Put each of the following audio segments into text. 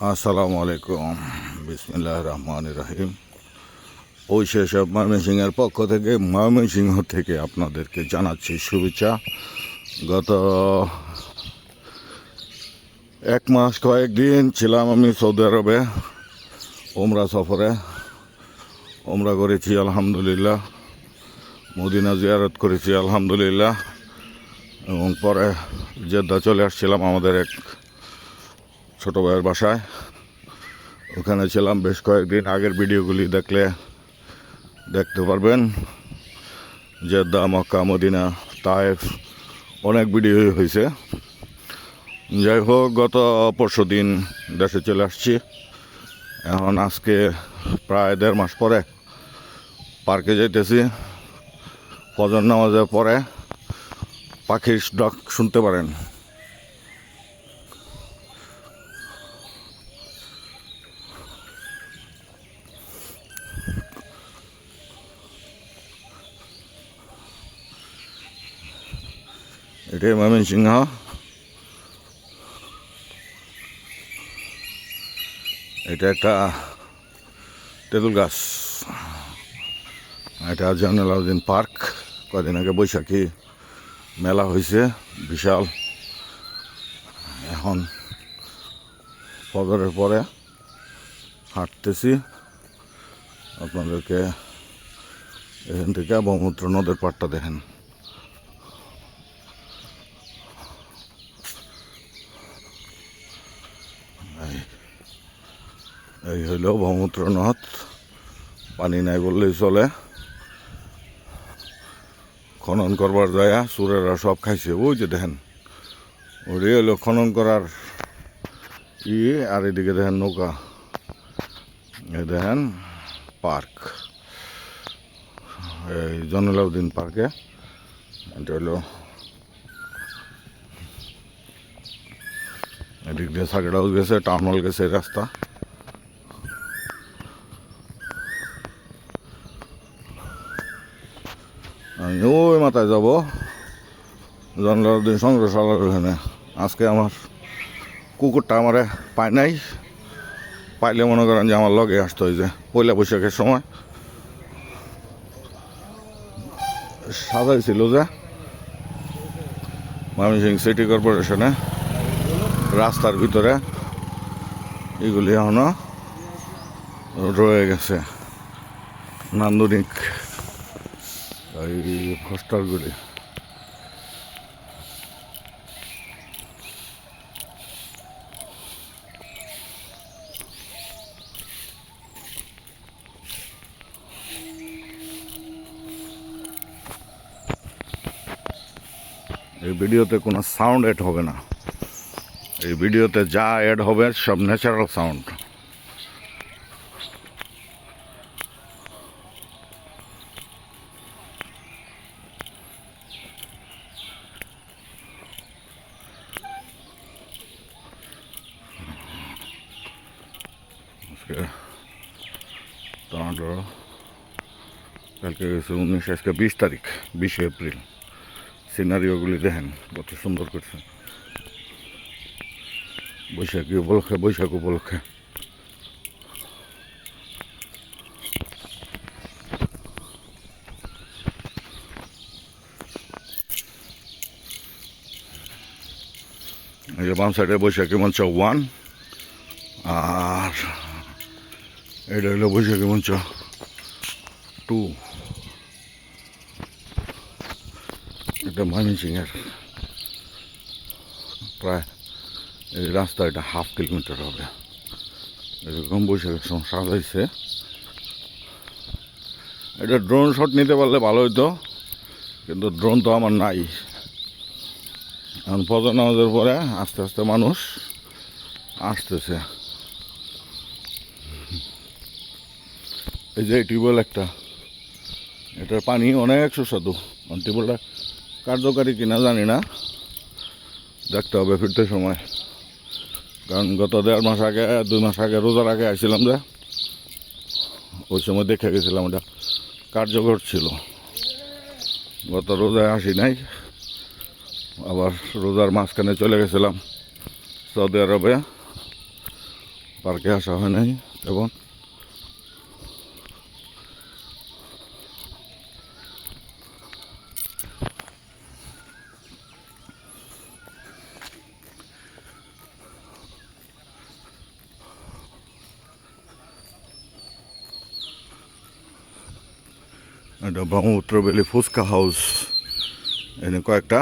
আসসালামু আলাইকুম। বিসমিল্লাহির রহমানির রহিম। ঐশী সব ময়মনসিংহের পক্ষ থেকে, ময়মনসিংহ থেকে আপনাদেরকে জানাচ্ছি শুভেচ্ছা। গত 1 মাস কয়েকদিন ছিলাম আমি সৌদি আরবে ওমরা সফরে। ওমরা করেছি আলহামদুলিল্লাহ, মদিনা জিয়ারত করেছি আলহামদুলিল্লাহ, এবং পরে জেদ্দা চলে আসছিলাম আমাদের এক ছোটো ভাইয়ের বাসায়। ওখানে ছিলাম বেশ কয়েকদিন। আগের ভিডিওগুলি দেখতে পারবেন। জেদ্দা, মক্কা, মদিনা, তায়েফ অনেক ভিডিও হয়েছে। যাই হোক, গত পরশু দিন দেশে চলে আসছি। এখন আজকে প্রায় 1.5 মাস পরে পার্কে যাইতেছি। ফজর নামাজের পরে পাখির ডাক শুনতে পারেন। এটাই ময়মনসিংহ। এটা একটা তেঁতুল গাছ। এটা জয়নুল পার্ক। কদিন আগে বৈশাখী মেলা হয়েছে বিশাল। এখন ফজরের পরে হাঁটতেছি। আপনাদেরকে এখান থেকে ব্রহ্মপুত্র নদের পাড়টা দেখেন। এই হইল ব্রহ্মপুত্র নদ। পানি নাই বললেই চলে। খনন করবার যায় চোরেরা সব খাইছে। ওই যে দেখেন, ওই হইল খনন করার আর এদিকে দেখেন নৌকা। এই দেখেন পার্ক, এই জয়নুল পার্কে। এটা হইল এদিক দিয়ে সার্কিট হাউস গেছে, টাউন হল গেছে রাস্তা। আমি ওই মাথায় যাবো জয়নুল সংগ্রহশালার ওখানে। আজকে আমার কুকুরটা আমারে পায় নাই। পাইলে মনে করেন যে আমার লগে আসতে হয়েছে। পয়লা বৈশাখের সময় সাজাইছিল যে ময়মনসিংহ সিটি কর্পোরেশনে রাস্তার ভিতরে। এগুলি এখনো রয়ে গেছে নান্দনিক এই পোস্টারগুলি। এই ভিডিওতে কোনো সাউন্ড অ্যাড হবে না। এই ভিডিওতে যা অ্যাড হবে সব ন্যাচারাল সাউন্ড। টমেটো কালকে গেছে 19, আজকে 20 তারিখ, 20 এপ্রিল। সিনারিওগুলি দেখেন কত সুন্দর করছে বৈশাখ উপলক্ষে। এই যে বাম সাইডে বৈশাখী মঞ্চ 1, আর এটা হলো বৈশাখী মঞ্চ 2। এটা ময়মনসিংহের প্রায় এই রাস্তা, এটা 1/2 কিলোমিটার হবে। এরকম বৈশাখের সময় সাজাইছে। এটা ড্রোন শট নিতে পারলে ভালো হইতো, কিন্তু ড্রোন তো আমার নাই। এখন ফজর নামাজের পরে আস্তে আস্তে মানুষ আসতেছে। এই যে টিউবওয়েল একটা, এটার পানি অনেক সুস্বাদু। টিউবওয়েলটা কার্যকারী কিনা জানি না, দেখতে হবে ফিরতে সময়। কারণ গত 1.5 মাস আগে, 2 মাস আগে, রোজার আগে আসছিলাম যে, ওই সময় দেখে গেছিলাম এটা কার্যকর ছিল। গত রোজায় আসি নাই, আবার রোজার মাঝখানে চলে গেছিলাম সৌদি আরবে। পার্কে আসা হয় নাই এবং এটা ব্রহ্মপুত্র ভ্যালি ফুচকা হাউস। এখানে কয়েকটা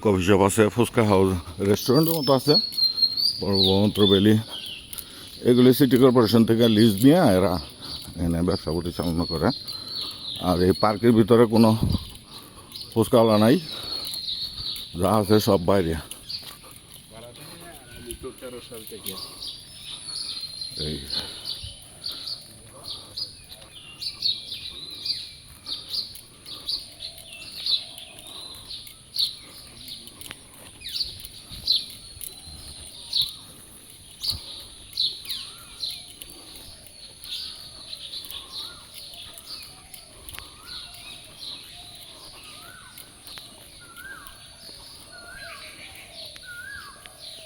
কফি শপ আছে, ফুচকা হাউস রেস্টুরেন্টের মতো আছে। ব্রহ্মপুত্র ভ্যালি এগুলি সিটি কর্পোরেশন থেকে লিজ নিয়ে এরা এখানে ব্যবসা পরিচালনা করে। আর এই পার্কের ভিতরে কোনো ফুচকাওয়ালা নাই, যা আছে সব বাইরে। এই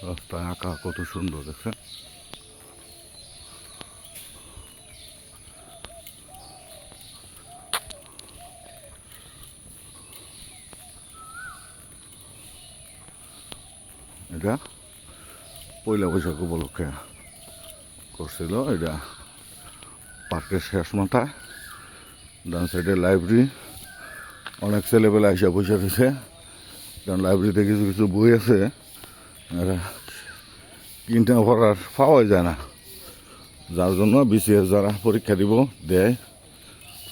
রাস্তায় আঁকা কত সুন্দর দেখছেন। এটা পয়লা বৈশাখ উপলক্ষে করছিল। এটা পার্কের শেষ মাথায়, ডান সাইডে লাইব্রেরি। অনেক ছেলেবেলা এসে বসে রয়েছে, কারণ লাইব্রেরিতে কিছু কিছু বই আছে এরা কিনতে পড়ার পাওয়াই যায় না, যার জন্য বিসিএস যারা পরীক্ষা দিব দেয়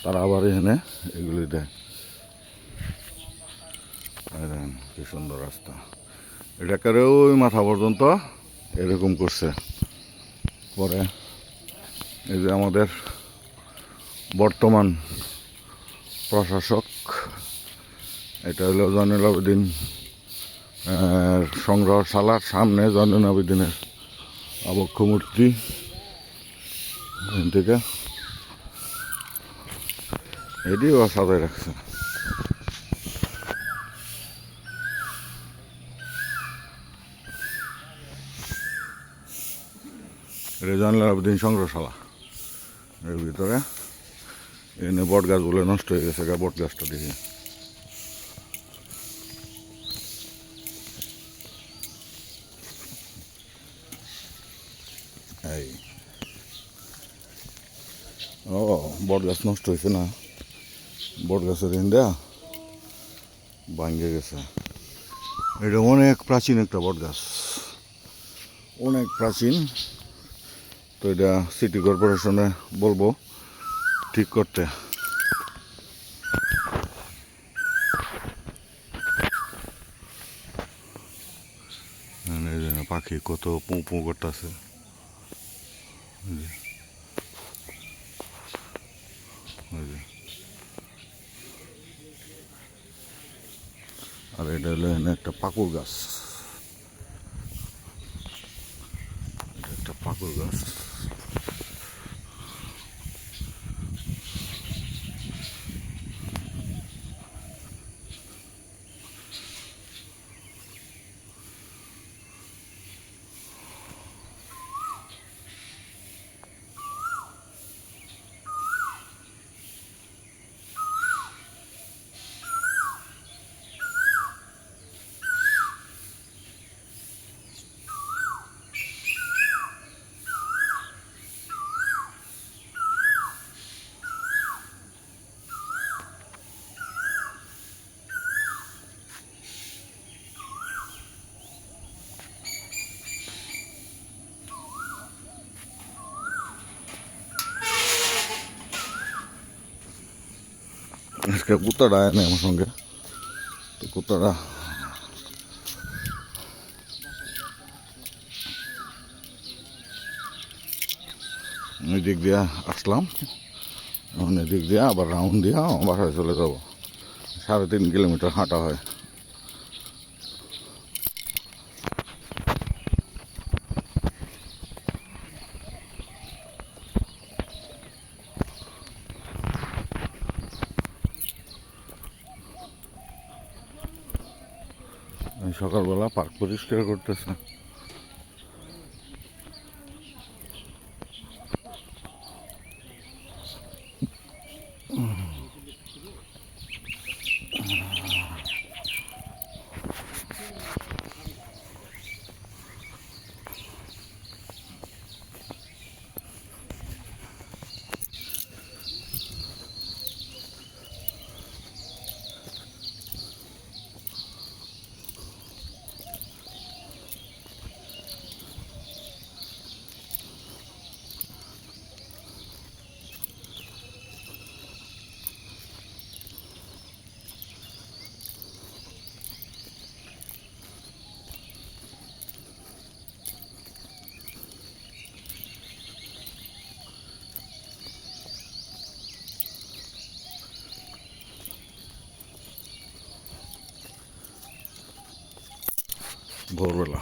তারা আবার এখানে এগুলি দেয়। কি সুন্দর রাস্তা, এটাকে ওই মাথা পর্যন্ত এরকম করছে। পরে এই যে আমাদের বর্তমান প্রশাসক, এটা হলো জয়নুল আবেদিন সংগ্রহশালার সামনে জয়নুল আবেদিনের আবক্ষ মূর্তি। এখান থেকে এটিও সাজায় রাখছে। এটা জয়নুল আবেদিন সংগ্রহশালা। এর ভিতরে এনে বট গাছগুলো নষ্ট হয়ে গেছে, বট গাছটা দেখি। এই ও বট গাছ নষ্ট হয়েছে না, বট গাছের ইন্ডা ভাঙ্গে গেছে। এটা অনেক প্রাচীন একটা বট গাছ, অনেক প্রাচীন। তো এটা সিটি কর্পোরেশনে বলবো ঠিক করতে। পাখি কত পু পু করতেছে। আর এটা হলো একটা পাকুর গাছ, এটা একটা পাকুর গাছ। আজকে কুত্তাটা নেই আমার সঙ্গে, তো কুত্তাটা ওই দিক দিয়ে আসলাম, এদিক দিয়ে আবার রাউন্ড দিয়ে আমার বাসায় চলে যাবো। 3.5 কিলোমিটার হাঁটা হয়। সকালবেলা পার্ক পরিষ্কার করতেছে। ভোরবেলা।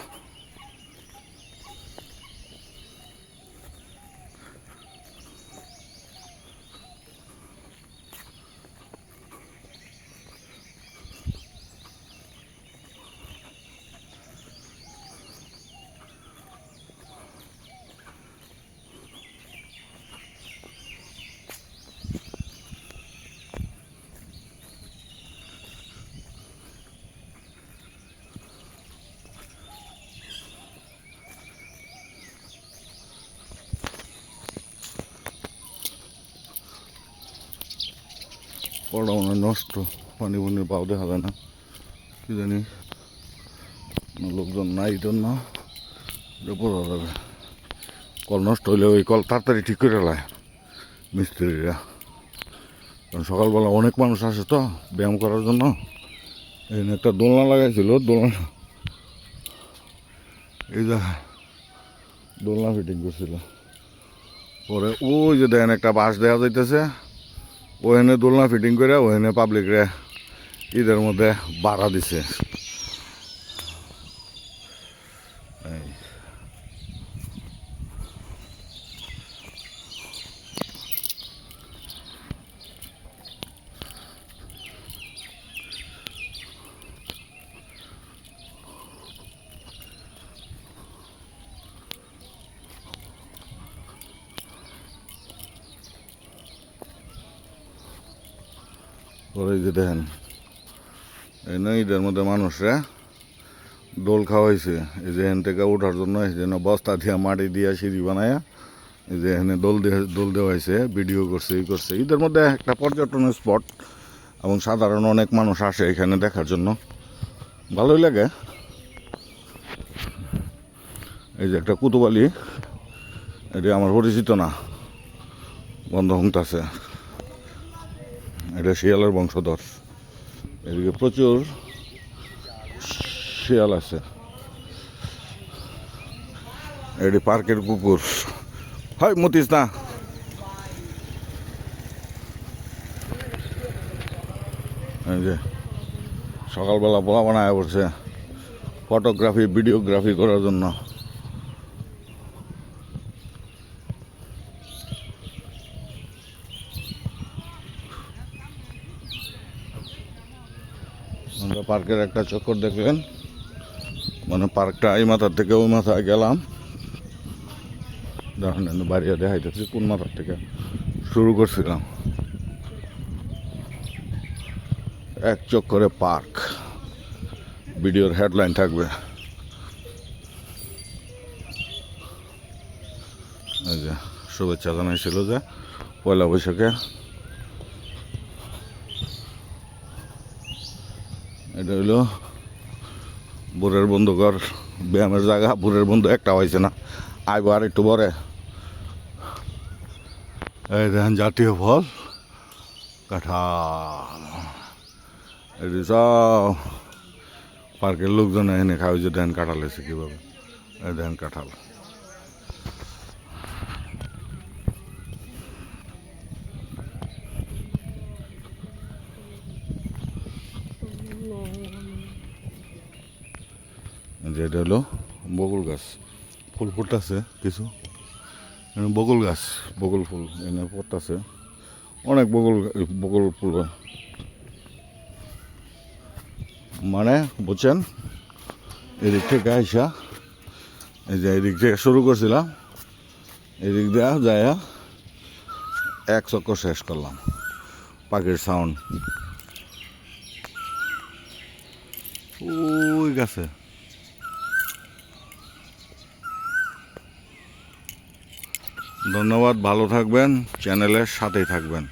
পড়া মনে নষ্ট, পানি বুনির পাও দেখা যায় না, কি জানি লোকজন নাই জন্য পড়া যাবে। কল নষ্ট হইলে ওই কল তাড়াতাড়ি ঠিক করে লায় মিস্ত্রিরা, কারণ সকালবেলা অনেক মানুষ আসে তো ব্যায়াম করার জন্য। এখানে একটা দোলনা লাগাইছিল, দোলনা এই জায়গায় দোলনা ফিটিং করছিল। পরে ওই যে দেখেন একটা বাঁশ দেওয়া যাইতেছে, ওখানে দোলনা ফিটিং করে ওখানে পাবলিকরে ঈদের মধ্যে ভাড়া দিছে। পরে যে দেখেন এই ঈদের মধ্যে মানুষরা দোল খাওয়াইছে। এই যে এখান থেকে ওঠার জন্য এই জন্য বস্তা দিয়া মাটি দিয়া সিঁড়ি বানায়া এই যে এখানে দোল দেওয়াইছে, ভিডিও করছে, ই করছে। ঈদের মধ্যে একটা পর্যটনের স্পট এবং সাধারণ অনেক মানুষ আসে এখানে দেখার জন্য, ভালোই লাগে। এই যে একটা কুতুবালি, এটা আমার পরিচিত না, বন্ধ হংতাছে, এটা শিয়ালের বংশধর। এদিকে প্রচুর শিয়াল আছে। এটি পার্কের কুকুর, হয় মতিস না। এই যে সকালবেলা পোলা বানায় পড়ছে ফটোগ্রাফি ভিডিওগ্রাফি করার জন্য। আমরা পার্কের একটা চক্কর দেখলেন, মানে পার্কটা এই মাথার থেকে ওই মাথায় গেলাম। দেখেন বাড়িয়া দেখাইতেছি কোন মাথার থেকে শুরু করছিলাম। এক চক্করে পার্ক, ভিডিওর হেডলাইন থাকবে। এই যে শুভেচ্ছা জানাইছিল যে পয়লা বৈশাখে। এটা হইলো বুড়ের বন্ধুঘর, ব্যায়ামের জায়গা। বুড়ের বন্ধু একটা হয়েছে না, আইব আর একটু পরে। এই দেখেন জাতীয় ফল কাঁঠাল, এটি সব পার্কের লোকজন এনে খাওয়া। যে দেখেন কাঁঠাল এসে কীভাবে, এই দেখেন কাঁঠাল। যে এটা হলো বকুল গাছ, ফুল ফুটতেছে কিছু, বকুল গাছ, বকুল ফুল এনে ফুটতেছে অনেক। বকুল ফুল মানে বুঝছেন, এদিক থেকে আইসা এই যে এদিক থেকে শুরু করছিলাম, এদিক দিয়ে যায় এক চক্কর শেষ করলাম। পাখির সাউন্ড ওই গাছে। ধন্যবাদ, ভালো থাকবেন, চ্যানেলের সাথেই থাকবেন।